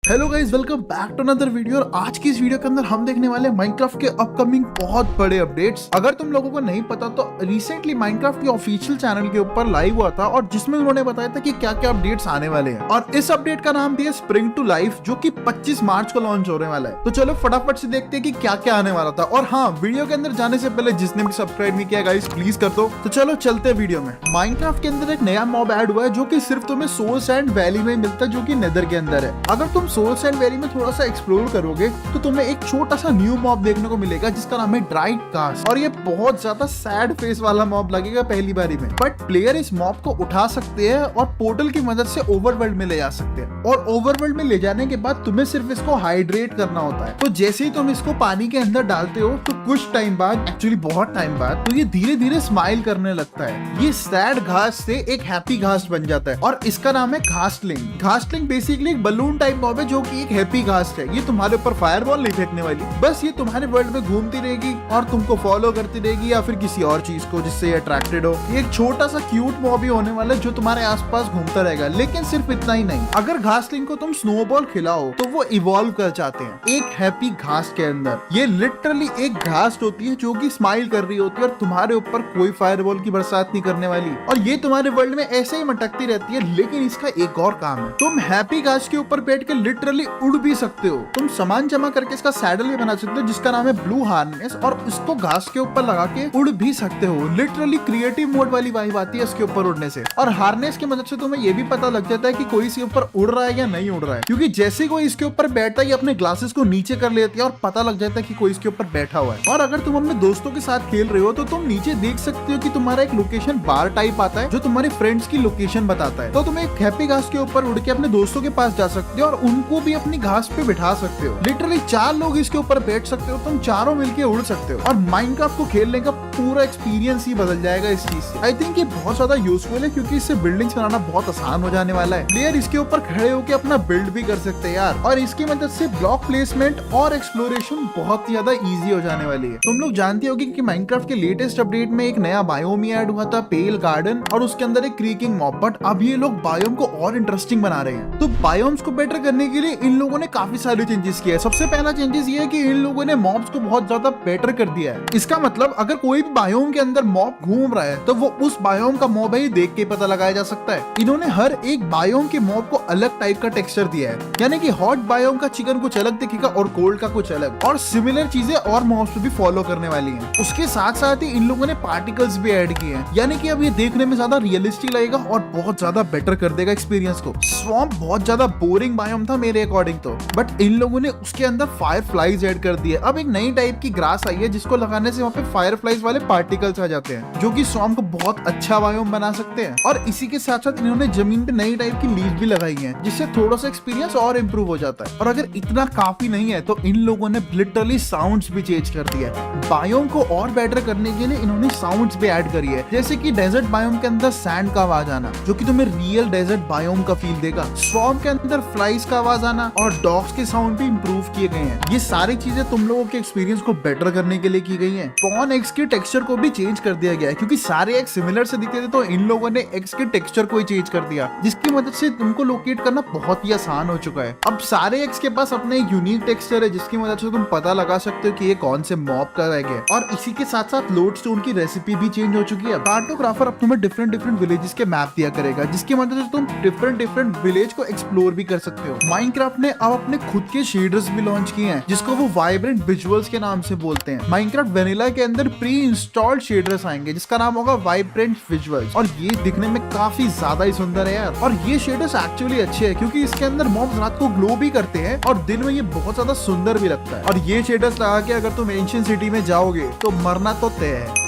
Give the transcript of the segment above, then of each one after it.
Hello guys, welcome back to another video. और आज की इस वीडियो के अंदर हम देखने वाले हैं माइनक्राफ्ट के अपकमिंग बहुत बड़े अपडेट्स। अगर तुम लोगों को नहीं पता तो रिसेंटली माइनक्राफ्ट के ऑफिशियल चैनल के ऊपर लाइव हुआ था और जिसमें उन्होंने बताया था कि क्या क्या अपडेट्स आने वाले हैं। और इस अपडेट का नाम दिया स्प्रिंग टू लाइफ, जो कि 25 मार्च को लॉन्च होने वाला है। तो चलो फटाफट से देखते हैं कि क्या क्या आने वाला था। और हाँ, वीडियो के अंदर जाने से पहले जिसने भी सब्सक्राइब नहीं किया गाइस, प्लीज कर दो। तो चलो चलते हैं वीडियो में। माइनक्राफ्ट के अंदर एक नया मॉब ऐड हुआ है जो कि सिर्फ तुम्हें सोल सैंड वैली में मिलता है, जो कि नेदर के अंदर है। अगर तुम सोल सैंड वैली में थोड़ा सा एक्सप्लोर करोगे तो तुम्हें एक छोटा सा न्यू मॉब देखने को मिलेगा जिसका नाम है ड्राइड कास्ट। और ये बहुत ज्यादा सैड फेस वाला मॉब लगेगा पहली बारी में, बट प्लेयर इस मॉब को उठा सकते हैं और पोर्टल की मदद से ओवरवर्ल्ड में ले जा सकते हैं। और ओवरवर्ल्ड में ले जाने के बाद तुम्हें सिर्फ इसको हाइड्रेट करना होता है। तो जैसे ही तुम इसको पानी के अंदर डालते हो तो कुछ टाइम बाद, एक्चुअली बहुत टाइम बाद, तो ये धीरे धीरे स्माइल करने लगता है। ये सैड घास से एक हैप्पी घास बन जाता है और इसका नाम है घासलिंग। घासलिंग बेसिकली एक बलून टाइप मॉब है जो कि एक हैप्पी घास है। ये तुम्हारे ऊपर फायरबॉल नहीं फेंकने वाली, बस ये तुम्हारे वर्ल्ड में घूमती रहेगी और तुमको फॉलो करती रहेगी या फिर किसी और चीज को जिससे ये अट्रैक्टेड हो। ये एक छोटा सा क्यूट मॉब ही होने वाला है जो तुम्हारे आसपास घूमता रहेगा। लेकिन सिर्फ इतना ही नहीं, अगर घासलिंग को तुम स्नोबॉल खिलाओ तो वो इवॉल्व कर जाते हैं एक हैप्पी घास के अंदर। ये लिटरली एक घास होती है जो कि स्माइल कर रही होती है और तुम्हारे ऊपर कोई फायरबॉल की बरसात नहीं करने वाली। और ये तुम्हारे वर्ल्ड में ऐसे ही मटकती रहती है। लेकिन इसका एक और काम है, तुम हैप्पी घास के ऊपर बैठ के लिटरली उड़ भी सकते हो। तुम सामान जमा करके इसका सैडल भी बना सकते हो जिसका नाम है ब्लू हार्नेस, और इसको घास के ऊपर लगा के उड़ भी सकते हो। लिटरली क्रिएटिव मोड वाली वाइब आती है इसके ऊपर उड़ने से। और हार्नेस की मदद से तुम्हें ये भी पता लग जाता है कि कोई इसके ऊपर उड़ रहा है या नहीं उड़ रहा है, क्योंकि जैसे कोई इसके ऊपर बैठता है अपने ग्लासेस को नीचे कर लेती है और पता लग जाता है कि कोई इसके ऊपर बैठा हुआ है। और अगर तुम अपने दोस्तों के साथ खेल रहे हो तो तुम नीचे देख सकते हो कि तुम्हारा एक लोकेशन बार टाइप आता है जो तुम्हारे फ्रेंड्स की लोकेशन बताता है। तो तुम एक हैप्पी घास के ऊपर उड़ के अपने दोस्तों के पास जा सकते हो और उनको भी अपनी घास पे बिठा सकते हो। लिटरली 4 लोग इसके ऊपर बैठ सकते हो, तुम चारों मिलके उड़ सकते हो। और माइनक्राफ्ट को खेलने का पूरा एक्सपीरियंस ही बदल जाएगा इस चीज से। आई थिंक ये बहुत ज्यादा यूजफुल है क्योंकि इससे बिल्डिंग्स बनाना बहुत आसान हो जाने वाला है। प्लेयर इसके ऊपर खड़े होकर अपना बिल्ड भी कर सकते हैं यार। और इसकी मदद से ब्लॉक प्लेसमेंट और एक्सप्लोरेशन बहुत ज्यादा इजी हो जाने वाली है। तुम लोग जानते होगे कि माइनक्राफ्ट के लेटेस्ट अपडेट में एक नया बायोम ऐड हुआ था, पेल गार्डन, और उसके अंदर एक क्रीकिंग मॉब। बट अब ये लोग बायोम को और इंटरेस्टिंग बना रहे हैं। तो बायोम्स को बेटर करने के लिए इन लोगों ने काफी सारे चेंजेस किए हैं। सबसे पहला चेंजेस ये है कि इन लोगों ने मॉब्स को बहुत ज्यादा बेटर कर दिया है। इसका मतलब अगर कोई भी बायोम के अंदर मॉब घूम रहा है तो वो उस बायोम का मॉब है देख के पता लगाया जा सकता है। इन्होंने हर एक बायोम के मॉब को अलग टाइप का टेक्सचर दिया है, यानी कि हॉट बायोम का चिकन कुछ अलग दिखेगा और कोल्ड का कुछ अलग। और सिमिलर चीजें और मॉब्स भी फॉलो करने वाली हैं। उसके साथ साथ ही इन लोगों ने पार्टिकल्स भी ऐड किए हैं, यानी कि अब ये देखने में ज्यादा रियलिस्टिक लगेगा और बहुत ज्यादा बेटर कर देगा एक्सपीरियंस को। स्वैम्प बहुत ज्यादा बोरिंग बायोम था मेरे अकॉर्डिंग तो, बट इन लोगों ने उसके अंदर फायर फ्लाइज ऐड कर दिए। अब एक नई टाइप की ग्रास आई है जिसको लगाने से वहाँ पे फायर फ्लाइज वाले पार्टिकल्स आ जाते हैं जो कि स्वैम्प को बहुत अच्छा बायोम बना सकते हैं। और इसी के साथ साथ इन्होंने जमीन पे नई टाइप की लीफ भी लगाई है जिससे थोड़ा सा एक्सपीरियंस और इम्प्रूव हो जाता है। और अगर इतना काफी नहीं है तो इन लोगों ने लिटरली साउंड्स भी चेंज कर दिया है। बायोम को और बेटर करने के लिए इन्होंने साउंड्स भी ऐड करी है, जैसे कि डेजर्ट बायोम के अंदर सैंड का आवाज आना जो कि तुम्हें रियल डेजर्ट बायोम का फील देगा। स्वैम्प के अंदर फ्लाइज का आवाज आना और डॉग्स के साउंड भी इम्प्रूव किए गए हैं। ये सारी चीजें तुम लोगों के एक्सपीरियंस को बेटर करने के लिए की गई हैं। स्पॉन एग्स के टेक्सचर को भी चेंज कर दिया गया है क्योंकि सारे एग्स सिमिलर से दिखते थे, तो इन लोगों ने एग्स के टेक्सचर को ही चेंज कर दिया जिसकी मदद से तुमको लोकेट करना बहुत ही आसान हो चुका है। अब सारे एग्स के पास अपने एक यूनिक टेक्सचर है जिसकी मदद से तुम पता लगा सकते हो कि ये कौन से मॉब का एग है। और इसी के साथ साथ लोडस्टोन की रेसिपी भी चेंज हो चुकी है। कार्टोग्राफर अब तुम्हें डिफरेंट विलेजेस के मैप दिया करेगा जिसकी मदद से तुम डिफरेंट विलेज को एक्सप्लोर भी कर सकते हो। माइनक्राफ्ट ने अब अपने खुद के शेडर्स भी लॉन्च किए हैं जिसको वो वाइब्रेंट विजुअल्स के नाम से बोलते हैं। माइनक्राफ्ट वेनिला के अंदर प्री इंस्टॉल्ड शेडर्स आएंगे जिसका नाम होगा वाइब्रेंट विजुअल्स, और ये दिखने में काफी ज्यादा ही सुंदर है यार। और ये शेडर्स एक्चुअली अच्छे हैं क्योंकि इसके अंदर मॉब्स रात को ग्लो भी करते हैं और दिन में ये बहुत ज्यादा सुंदर भी लगता है। और ये शेडर्स लगा के अगर तुम एंशिएंट सिटी में जाओगे तो मरना तो तय है।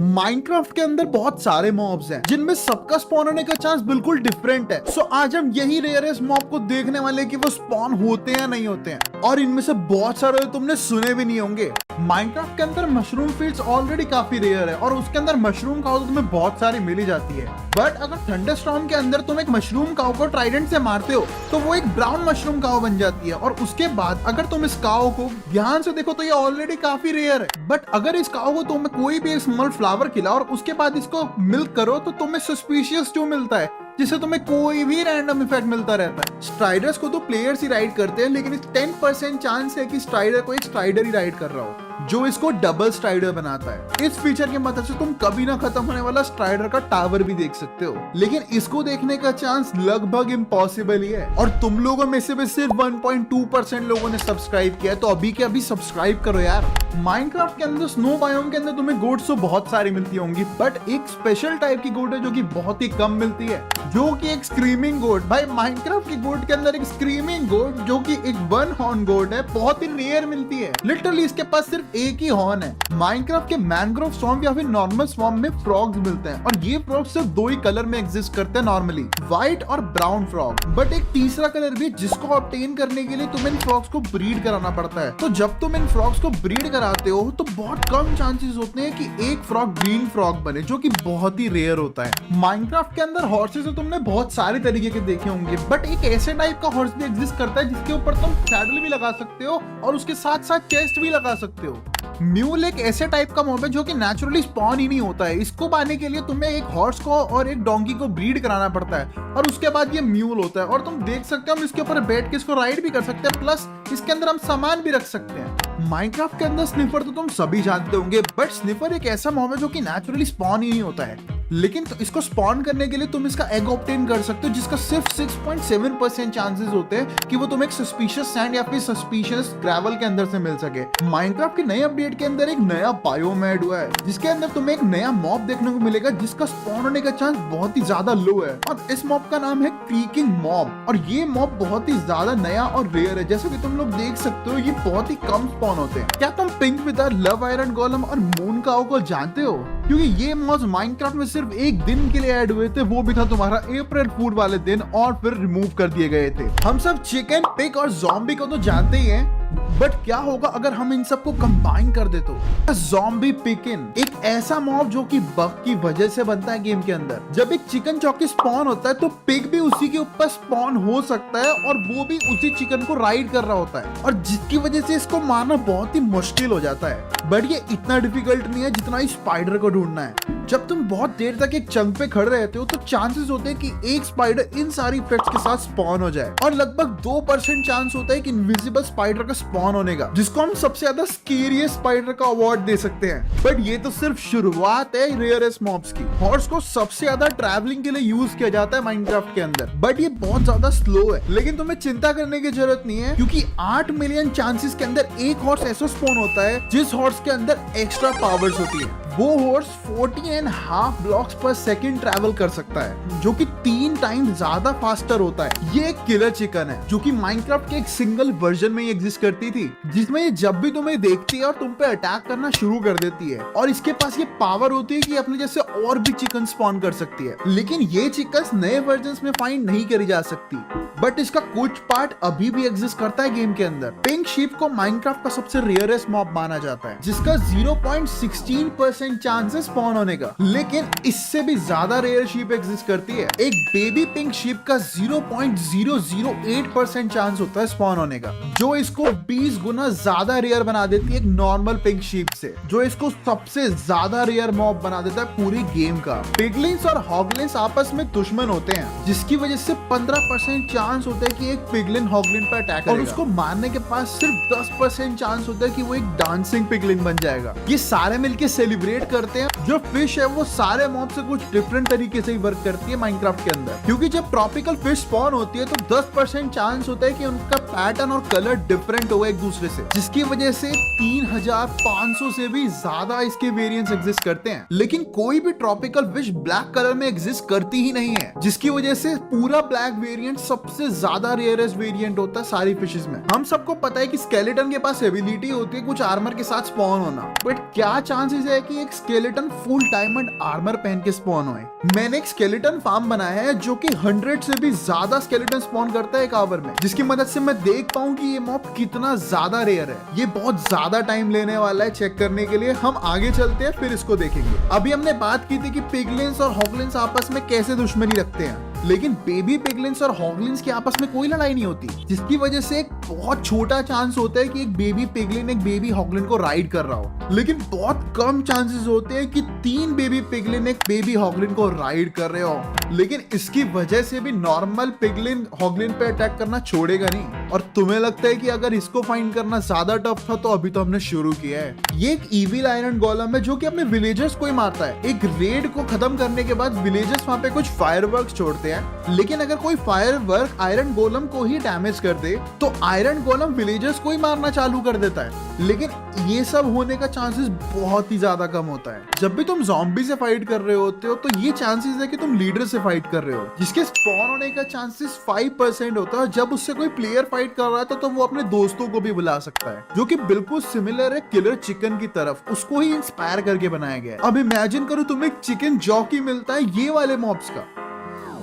माइनक्राफ्ट के अंदर बहुत सारे मॉब्स हैं जिनमें सबका स्पॉन होने का चांस बिल्कुल डिफरेंट है। सो आज हम यही रेयरेस्ट मॉब को देखने वाले कि वो स्पॉन होते हैं या नहीं होते हैं, और इनमें से बहुत सारे तुमने सुने भी नहीं होंगे। माइनक्राफ्ट के अंदर मशरूम फील्ड्स ऑलरेडी काफी रेयर है और उसके अंदर मशरूम काउ तो तुम्हें बहुत सारी मिल ही जाती है। बट अगर थंडरस्टॉर्म के अंदर तुम एक मशरूम काउ को ट्राइडेंट से मारते हो तो वो एक ब्राउन मशरूम काउ बन जाती है। और उसके बाद अगर तुम इस काउ को ध्यान से देखो तो ये ऑलरेडी काफी रेयर है। बट अगर इस काउ को तुम्हें कोई भी स्मॉल फ्लावर खिलाओ और उसके बाद इसको मिल्क करो तो तुम्हें सस्पिशियस जो मिलता है जिससे तुम्हें कोई भी रैंडम इफेक्ट मिलता रहता है। स्ट्राइडर्स को तो प्लेयर्स ही राइड करते हैं, लेकिन 10% चांस है कि स्ट्राइडर को एक स्ट्राइडर ही राइड कर रहा हो, जो इसको डबल स्ट्राइडर बनाता है। इस फीचर की मदद से तुम कभी ना खत्म होने वाला स्ट्राइडर का टावर भी देख सकते हो, लेकिन इसको देखने का चांस लगभग इम्पॉसिबल ही है। और तुम लोगों में से भी सिर्फ 1.2% लोगों ने सब्सक्राइब किया है, तो अभी के अभी सब्सक्राइब करो यार। माइनक्राफ्ट के अंदर स्नो बायोम के अंदर तुम्हें गोट्स तो बहुत सारी मिलती होंगी, बट एक स्पेशल टाइप की गोट है जो कि बहुत ही कम मिलती है, जो कि एक स्क्रीमिंग गोट। भाई माइनक्राफ्ट की गोट के अंदर एक स्क्रीमिंग गोट जो कि एक वन हॉर्न गोट है, बहुत ही रेयर मिलती है। लिटरली इसके पास सिर्फ एक ही हॉर्न है। माइनक्राफ्ट के मैंग्रोव स्वैम्प या फिर नॉर्मल स्वैम्प में फ्रॉग्स मिलते हैं, और ये फ्रॉग्स सिर्फ दो ही कलर में एग्जिस्ट करते हैं नॉर्मली, व्हाइट और ब्राउन फ्रॉग। बट एक तीसरा कलर भी जिसको ऑब्टेन करने के लिए तुम्हें इन फ्रॉग्स को ब्रीड कराना पड़ता है। तो जब तुम इन फ्रॉग्स को ब्रीड कराते हो तो बहुत कम चांसेस होते हैं कि एक फ्रॉग ग्रीन फ्रॉग बने, जो कि बहुत ही रेयर होता है। माइनक्राफ्ट के अंदर हॉर्सेस तो तुमने बहुत सारे तरीके के देखे होंगे, बट एक ऐसे टाइप का हॉर्स भी एग्जिस्ट करता है जिसके ऊपर तुम सैडल भी लगा सकते हो और उसके साथ साथ चेस्ट भी लगा सकते हो। म्यूल एक ऐसे टाइप का मॉब है जो कि नेचुरली स्पॉन ही नहीं होता है। इसको पाने के लिए तुम्हें एक हॉर्स को और एक डोंकी को ब्रीड कराना पड़ता है, और उसके बाद ये म्यूल होता है। और तुम देख सकते हो हम इसके ऊपर बैठ के इसको राइड भी कर सकते हैं, प्लस इसके अंदर हम सामान भी रख सकते हैं। माइनक्राफ्ट के अंदर स्निफर तो तुम सभी जानते होंगे, बट स्निफर एक ऐसा मॉब है जो कि नेचुरली स्पॉन ही नहीं होता है, लेकिन तो इसको स्पॉन करने के लिए तुम इसका एग ऑब्टेन कर सकते हो, जिसका सिर्फ 6.7% चांसेस होते हैं कि वो तुम्हें एक सस्पिशियस सैंड या फिर सस्पिशियस ग्रेवल के अंदर से मिल सके। माइनक्राफ्ट के नए अपडेट के अंदर एक नया बायोम ऐड हुआ है, जिसके अंदर तुम्हें एक नया मॉब देखने को मिलेगा जिसका स्पॉन होने का चांस बहुत ही ज्यादा लो है, और इस मॉब का नाम है क्रीकिंग मॉब। और ये मॉब बहुत ही ज्यादा नया और रेयर है, जैसे कि तुम लोग देख सकते हो ये बहुत ही कम स्पॉन होते हैं। क्या तुम पिंक विदर, लव आयरन गोलम और मून काऊ को जानते हो? क्योंकि ये मॉब्स माइनक्राफ्ट में सिर्फ एक दिन के लिए ऐड हुए थे, वो भी था तुम्हारा अप्रैल फूल वाले दिन, और फिर रिमूव कर दिए गए थे। हम सब चिकन, पिग और ज़ॉम्बी को तो जानते ही हैं, बट क्या होगा अगर हम इन सबको कंबाइन कर दे तो? ज़ॉम्बी पिकिन एक ऐसा मॉब जो कि बग की वजह से बनता है गेम के अंदर। जब एक चिकन चौकी स्पॉन होता है तो पिग भी उसी के ऊपर स्पॉन हो सकता है, और वो भी उसी चिकन को राइड कर रहा होता है, और जिसकी वजह से इसको मारना बहुत ही मुश्किल हो जाता है। बट ये इतना डिफिकल्ट नहीं है जितना इस स्पाइडर को ढूंढना है। जब तुम बहुत देर तक एक चंक पे खड़े रहते हो तो चांसेस होते हैं कि एक स्पाइडर इन सारी इफेक्ट्स के साथ स्पॉन हो जाए, और लगभग 2% चांस होता है कि इनविजिबल स्पाइडर का स्पॉन होने का, जिसको हम सबसे ज्यादा स्केरियस्ट स्पाइडर का अवार्ड दे सकते हैं। बट ये तो सिर्फ शुरुआत है रेयरेस्ट मॉब्स की। हॉर्स को सबसे ज्यादा ट्रैवलिंग के लिए यूज किया जाता है माइनक्राफ्ट के अंदर, बट ये बहुत ज्यादा स्लो है। लेकिन तुम्हें चिंता करने की जरूरत नहीं है, क्योंकि 8 मिलियन चांसेस के अंदर एक हॉर्स ऐसा स्पॉन होता है जिस हॉर्स के अंदर एक्स्ट्रा पावर्स होती है। वो हॉर्स 14.5 ब्लॉक्स पर सेकंड ट्रैवल कर सकता है, जो कि 3 टाइम ज्यादा फास्टर होता है। ये एक किलर चिकन है जो कि माइनक्राफ्ट के एक सिंगल वर्जन में ही एग्जिस्ट करती थी, जिसमें ये जब भी तुम्हें देखती है और तुम पे अटैक करना शुरू कर देती है, और इसके पास ये पावर होती है कि अपने जैसे और भी चिकन स्पॉन कर सकती है। लेकिन ये चिकन्स नए वर्जन में फाइंड नहीं करी जा सकती, बट इसका कुछ पार्ट अभी भी एग्जिस्ट करता है गेम के अंदर। पिंक शीप को माइनक्राफ्ट का सबसे रेयरेस्ट मॉब माना जाता है, जिसका 0.16% चांसेस स्पॉन होने का, लेकिन इससे भी ज्यादा रेयर शीप एग्जिस्ट करती है। एक बेबी पिंक शीप का 0.008% चांस होता है स्पॉन होने का, जो इसको 20 गुना ज्यादा रेयर बना देती है एक नॉर्मल पिंक शीप से, जो इसको सबसे ज्यादा रेयर मॉब बना देता है पूरी गेम का। पिगलिन्स और हॉगलिन्स आपस में दुश्मन होते हैं, जिसकी वजह से 15% चांस होता है कि एक पिगलिन हॉगलिन पर अटैक करेगा, और उसको मारने के पास सिर्फ 10% चांस होता है कि वो एक डांसिंग पिगलिन बन जाएगा। ये सारे मिलके सेलिब्रेट करते हैं। जो फिश है वो सारे मॉब से कुछ डिफरेंट तरीके से ही वर्क करती है माइनक्राफ्ट के अंदर, क्योंकि जब ट्रॉपिकल फिश स्पॉन होती है तो 10% चांस होता है कि उनका पैटर्न और कलर डिफरेंट हो एक दूसरे से, जिसकी वजह से 3500 से भी ज्यादा इसके वेरिएंट्स एग्जिस्ट करते हैं। लेकिन कोई भी ट्रॉपिकल फिश ब्लैक कलर में एग्जिस्ट करती ही नहीं है, जिसकी वजह से पूरा ब्लैक वेरिएंट सबसे ज्यादा रेयरेस्ट वेरिएंट होता है सारी फिशेस में। हम सबको पता है कि स्केलेटन के पास एबिलिटी होती है कुछ आर्मर के साथ स्पॉन होना, बट क्या चांसेस है कि एक स्केलेटन फुल डायमंड आर्मर पहन के स्पॉन होए? मैंने एक स्केलेटन फार्म बनाया है जो कि 100 से भी ज्यादा स्केलेटन स्पॉन करता है एक आवर में, जिसकी मदद से मैं देख पाऊं कि ये मॉब कितना ज्यादा रेयर है। ये बहुत ज्यादा टाइम लेने वाला है चेक करने के लिए। हम आगे चलते हैं, फिर इसको देखेंगे। अभी हमने बात की थी कि पिगलिन्स और हॉगलिन्स आपस में कैसे दुश्मनी रखते हैं, लेकिन बेबी पिगलिन्स और हॉगलिन्स के आपस में कोई लड़ाई नहीं होती, जिसकी वजह से एक बहुत छोटा चांस होता है कि एक बेबी पिगलिन एक बेबी हॉगलिन को राइड कर रहा हो। लेकिन बहुत कम चांसेस होते हैं कि 3 बेबी पिगलिन एक बेबी हॉगलिन को राइड कर रहे हो। लेकिन इसकी वजह से भी नॉर्मल पिगलिन हॉगलिन पे अटैक करना छोड़ेगा नहीं। और तुम्हें लगता है कि अगर इसको फाइंड करना ज्यादा टफ था, तो अभी तो हमने शुरू किया है। ये एक इविल आयरन गोलम है जो कि अपने विलेजर्स को ही मारता है। एक रेड को खत्म करने के बाद विलेजर्स वहां पे कुछ फायरवर्क्स छोड़ते हैं, लेकिन अगर कोई फायरवर्क आयरन गोलम को ही डैमेज कर दे तो आयरन गोलम विलेजर्स को ही मारना चालू कर देता है। लेकिन ये सब होने का चांसेस बहुत ही ज्यादा कम होता है। जब भी तुम ज़ॉम्बी से फाइट कर रहे होते हो तो ये चांसेस है कि तुम लीडर से फाइट कर रहे हो, जिसके स्पॉन होने का चांसेस 5% होता है। जब उससे कोई प्लेयर फाइट कर रहा है तो वो अपने दोस्तों को भी बुला सकता है, जो कि बिल्कुल सिमिलर है किलर चिकन की तरफ। उसको ही इंस्पायर करके बनाया गया है। अब इमेजिन करो तुम्हें एक चिकन जॉकी मिलता है ये वाले मॉब्स का।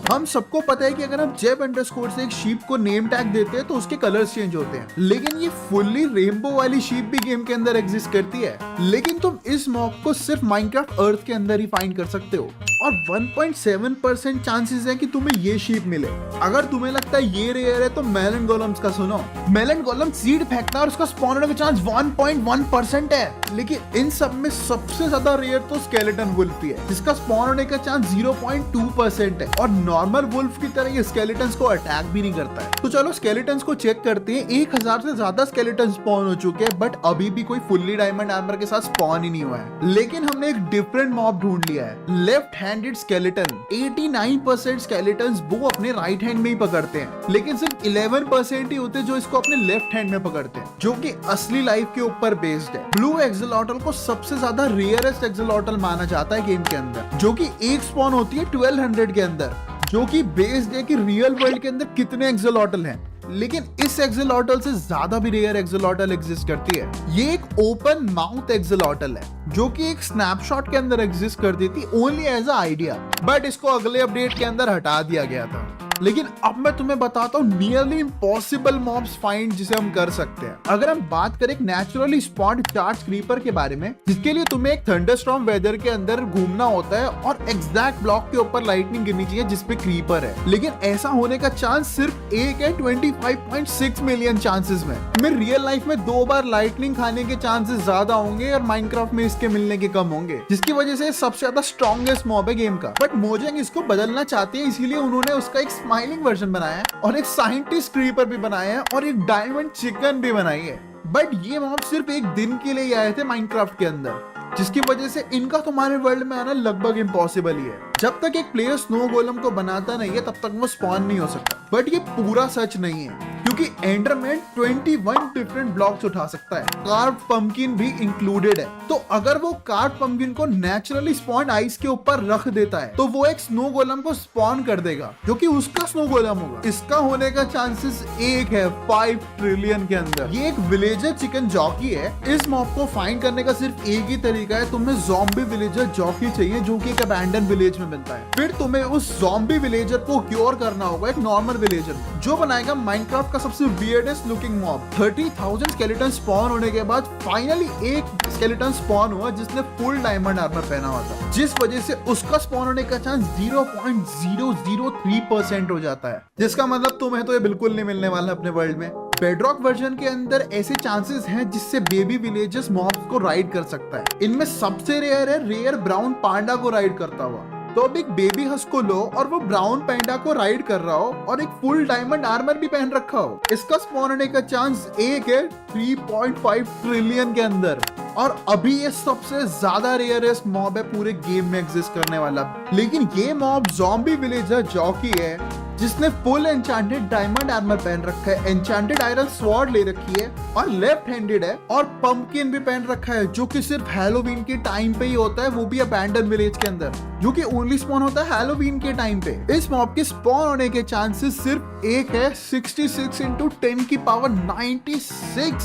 हम सबको पता है कि अगर हम जेब अंडरस्कोर से एक शीप को नेम टैग देते हैं तो उसके कलर्स चेंज होते हैं, लेकिन ये फुल्ली रेनबो वाली शीप भी गेम के अंदर एग्जिस्ट करती है। लेकिन तुम इस मॉब को सिर्फ माइनक्राफ्ट अर्थ के अंदर ही फाइंड कर सकते हो, और 1.7% चांसेस है कि तुम्हें ये शीप मिले। अगर तुम्हें लगता है ये रेयर है तो मेलन गोलम्स का सुनो। मेलन गोलम सीड फेंकता है और उसका स्पॉन होने का चांस 1.1% है। लेकिन इन सब में सबसे ज्यादा रेयर तो स्केलेटन वुल्फ ही है, जिसका स्पॉन होने का चांस 0.2% है। और नॉर्मल वुल्फ की तरह ये स्केलेटन्स को अटैक भी नहीं करता है। तो चलो स्केलेटन्स को चेक करते हैं। 1000 से ज्यादा स्केलेटन स्पॉन हो चुके हैं, बट अभी भी कोई फुल्ली डायमंड आर्मर के साथ स्पॉन ही नहीं हुआ है। लेकिन हमने एक डिफरेंट मॉब ढूंढ लिया है, लेफ्ट हैंडेड स्केलेटन। 89% स्केलेटन्स वो अपने राइट हैंड में ही पकड़ते हैं, लेकिन सिर्फ 11% ही होते हैं जो इसको अपने लेफ्ट हैंड में पकड़ते हैं, जो कि असली लाइफ के ऊपर बेस्ड है। ब्लू एक्सलॉटल को सबसे ज्यादा रेयरेस्ट एक्सलॉटल माना जाता है गेम के अंदर, जो कि एक स्पॉन होती है 1200 के अंदर, जो कि बेस्ड है कि रियल वर्ल्ड के अंदर कितने एक्सलॉटल हैं। लेकिन इस एक्सलॉटल से ज्यादा भी रेयर एक्सलॉटल एग्जिस्ट करती है। ये एक ओपन माउथ एक्सलॉटल है, जो कि एक स्नैपशॉट के अंदर एग्जिस्ट करती थी only as a idea, but इसको अगले अपडेट के अंदर हटा दिया गया था। लेकिन अब मैं तुम्हें बताता हूँ नियरली इम्पॉसिबल मॉब्स फाइंड जिसे हम कर सकते हैं। अगर हम बात करें एक नेचुरली स्पॉन्ड चार्ज क्रीपर के बारे में, जिसके लिए तुम्हें एक थंडरस्टॉर्म वेदर के अंदर घूमना होता है और एग्जैक्ट ब्लॉक के ऊपर लाइटनिंग गिरनी चाहिए जिसपे क्रीपर है, लेकिन ऐसा होने का चांस सिर्फ एक है 25.6 मिलियन चांसेस में। तुम्हें रियल लाइफ में 2 बार लाइटनिंग खाने के चांसेस ज्यादा होंगे और माइनक्राफ्ट में इसके मिलने के कम होंगे, जिसकी वजह से सबसे ज्यादा स्ट्रॉन्गेस्ट मॉब है गेम का। बट मोजेंग इसको बदलना चाहते हैं, इसीलिए उन्होंने उसका एक स्माइलिंग वर्जन बनाया है और एक साइंटिस्ट क्रीपर भी बनाया है और एक डायमंड चिकन भी बनाई है। बट ये मॉब सिर्फ एक दिन के लिए आए थे माइनक्राफ्ट के अंदर, जिसकी वजह से इनका तुम्हारे वर्ल्ड में आना लगभग इम्पॉसिबल ही है। जब तक एक प्लेयर स्नो गोलम को बनाता नहीं है तब तक वो स्पॉन नहीं हो सकता। बट ये पूरा सच नहीं है, क्योंकि एंडरमैन 21 डिफरेंट ब्लॉक्स उठा सकता है, कार्व पंपकिन भी इंक्लूडेड है। तो अगर वो कार्व पंपकिन को नेचुरली स्पॉन आइस के ऊपर रख देता है तो वो एक स्नो गोलम को स्पॉन कर देगा, जो कि उसका स्नो गोलम होगा। इसका होने का चांसेस एक है 5 ट्रिलियन के अंदर। ये एक विलेजर चिकन जॉकी है। इस मॉब को फाइंड करने का सिर्फ एक ही तरीका है, तुम्हें ज़ॉम्बी विलेजर जॉकी चाहिए जो कि एक अबैंडन विलेज में मिलता है। फिर तुम्हें उस ज़ॉम्बी विलेजर को क्योर करना होगा एक नॉर्मल विलेजर, जो बनाएगा माइनक्राफ्ट का सबसे weirdest looking mob. 30,000 skeleton spawn होने के बाद फाइनली एक स्केलेटन स्पॉन हुआ जिसने फुल डायमंड आर्मर पहना हुआ था, जिस वजह से उसका स्पॉन होने का चांस 0.003% हो जाता है, जिसका मतलब तुम्हें तो ये बिल्कुल नहीं मिलने वाला अपने वर्ल्ड में। बेडरॉक वर्जन के अंदर ऐसे चांसेस हैं जिससे बेबी विलेजर्स मॉब्स को राइड कर सकता है। इनमें सबसे रेयर है रेयर ब्राउन पांडा को राइड करता हुआ। तो अब एक बेबी हंस को लो और वो ब्राउन पैंडा को राइड कर रहा हो और एक फुल डायमंड आर्मर भी पहन रखा हो, इसका स्पॉन होने का चांस एक है 3.5 ट्रिलियन के अंदर। और अभी ये सबसे ज्यादा रेयरेस्ट मॉब है पूरे गेम में एग्जिस्ट करने वाला। लेकिन ये मॉब ज़ॉम्बी विलेजर जॉकी है, जिसने फुल एन्चेंटेड डायमंड आर्मर पहन रखा है, एन्चेंटेड आयरन स्वॉर्ड ले रखी है और लेफ्ट हैंडेड है, और पंपकिन भी पहन रखा है जो कि सिर्फ हैलोवीन के टाइम पे ही होता है, वो भी अबैंडन विलेज के अंदर, जो कि ओनली स्पॉन होता है हैलोवीन के टाइम पे। इस मॉब के स्पॉन होने के चांसेस सिर्फ एक है 66 × 10⁻96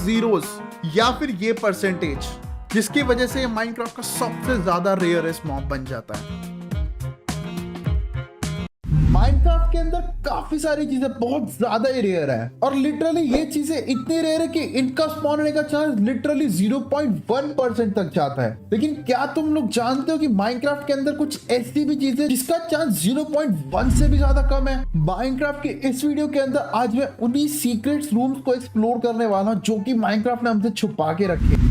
zeros, या फिर ये परसेंटेज, जिसकी वजह से माइनक्राफ्ट का सबसे ज्यादा रेयरेस्ट मॉब बन जाता है। माइनक्राफ्ट के अंदर काफी सारी चीजें बहुत ज्यादा ही रेयर है और लिटरली ये चीजें इतनी रेयर है कि इनका स्पॉन होने का चांस लिटरली 0.1% तक जाता है। लेकिन क्या तुम लोग जानते हो कि माइनक्राफ्ट के अंदर कुछ ऐसी भी चीजें जिसका चांस 0.1 से भी ज्यादा कम है। माइनक्राफ्ट के इस वीडियो के अंदर आज मैं उन्हीं सीक्रेट रूम्स को एक्सप्लोर करने वाला हूं जो कि माइनक्राफ्ट ने हमसे छुपा के रखे।